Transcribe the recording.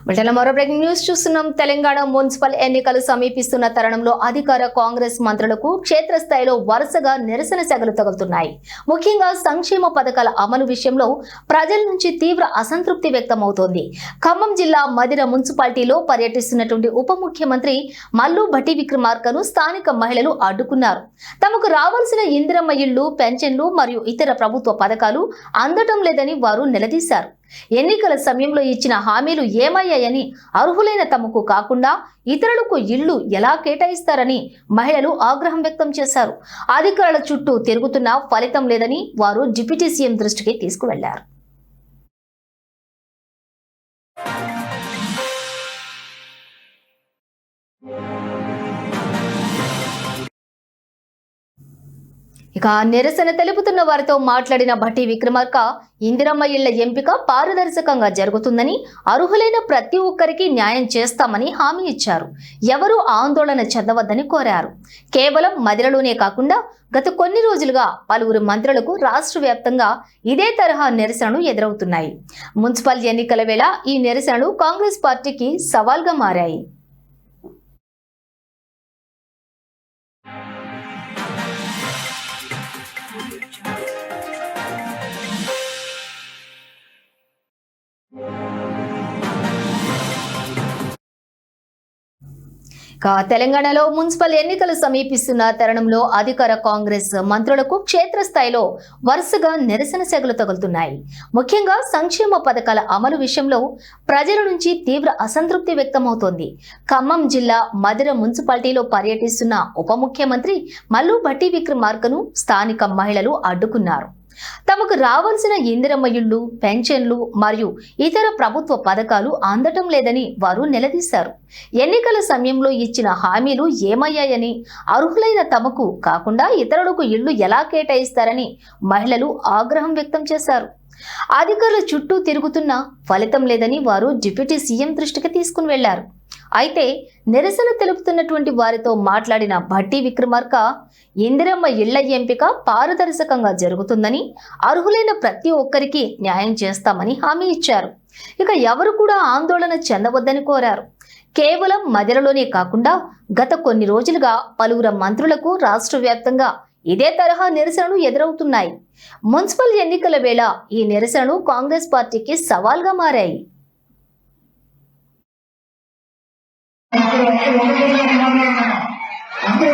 మరో breaking news చూస్తున్నాం. Telangana municipal ఎన్నికలు సమీపిస్తున్న తరుణంలో అధికార కాంగ్రెస్ మంత్రులకు క్షేత్రస్థాయిలో వరుసగా నిరసన సెగలు తగులుతున్నాయి. ముఖ్యంగా సంక్షేమ పథకాల అమలు విషయంలో ప్రజల నుంచి తీవ్ర అసంతృప్తి వ్యక్తమవుతోంది. ఖమ్మం జిల్లా మదిర మున్సిపాలిటీలో పర్యటిస్తున్నటువంటి ఉప ముఖ్యమంత్రి మల్లు భట్టి విక్రమార్కను స్థానిక మహిళలు అడ్డుకున్నారు. తమకు రావాల్సిన ఇందిరమ్మ ఇళ్లు, పెన్షన్లు మరియు ఇతర ప్రభుత్వ పథకాలు అందటం లేదని వారు నిలదీశారు. ఎన్నికల సమయంలో ఇచ్చిన హామీలు ఏమయ్యాయని, అర్హులైన తమకు కాకుండా ఇతరులకు ఇళ్లు ఎలా కేటాయిస్తారని మహిళలు ఆగ్రహం వ్యక్తం చేశారు. అధికారుల చుట్టూ తిరుగుతున్నా ఫలితం లేదని వారు డిప్యూటీ సీఎం దృష్టికి తీసుకువెళ్లారు. ఇక నిరసన తెలుపుతున్న వారితో మాట్లాడిన భట్టి విక్రమార్క ఇందిరమ్మ ఇళ్ల ఎంపిక పారదర్శకంగా జరుగుతుందని, అర్హులైన ప్రతి ఒక్కరికి న్యాయం చేస్తామని హామీ ఇచ్చారు. ఎవరూ ఆందోళన చెందవద్దని కోరారు. కేవలం మదిరలోనే కాకుండా గత కొన్ని రోజులుగా పలువురు మంత్రులకు రాష్ట్ర వ్యాప్తంగా ఇదే తరహా నిరసనలు ఎదురవుతున్నాయి. మున్సిపల్ ఎన్నికల వేళ ఈ నిరసనలు కాంగ్రెస్ పార్టీకి సవాల్గా మారాయి. తెలంగాణలో మున్సిపల్ ఎన్నికలు సమీపిస్తున్న తరుణంలో అధికార కాంగ్రెస్ మంత్రులకు క్షేత్రస్థాయిలో వరుసగా నిరసన సెగలు తగులుతున్నాయి. ముఖ్యంగా సంక్షేమ పథకాల అమలు విషయంలో ప్రజల నుంచి తీవ్ర అసంతృప్తి వ్యక్తమవుతోంది. ఖమ్మం జిల్లా మదిర మున్సిపాలిటీలో పర్యటిస్తున్న ఉప ముఖ్యమంత్రి మల్లు భట్టి విక్రమార్కను స్థానిక మహిళలు అడ్డుకున్నారు. తమకు రావాల్సిన ఇందిరమ్మ ఇళ్లు, పెన్షన్లు మరియు ఇతర ప్రభుత్వ పథకాలు అందటం లేదని వారు నిలదీశారు. ఎన్నికల సమయంలో ఇచ్చిన హామీలు ఏమయ్యాయని, అర్హులైన తమకు కాకుండా ఇతరులకు ఇళ్లు ఎలా కేటాయిస్తారని మహిళలు ఆగ్రహం వ్యక్తం చేశారు. అధికారుల చుట్టూ తిరుగుతున్నా ఫలితం లేదని వారు డిప్యూటీ సీఎం దృష్టికి తీసుకుని వెళ్లారు. అయితే నిరసన తెలుపుతున్నటువంటి వారితో మాట్లాడిన భట్టి విక్రమార్క ఇందిరమ్మ ఇళ్ల ఎంపిక పారదర్శకంగా జరుగుతుందని, అర్హులైన ప్రతి ఒక్కరికి న్యాయం చేస్తామని హామీ ఇచ్చారు. ఇక ఎవరు కూడా ఆందోళన చెందవద్దని కోరారు. కేవలం మదిరలోనే కాకుండా గత కొన్ని రోజులుగా పలువురు మంత్రులకు రాష్ట్ర వ్యాప్తంగా ఇదే తరహా నిరసనలు ఎదురవుతున్నాయి. మున్సిపల్ ఎన్నికల వేళ ఈ నిరసనలు కాంగ్రెస్ పార్టీకి సవాల్గా మారాయి. అందరూ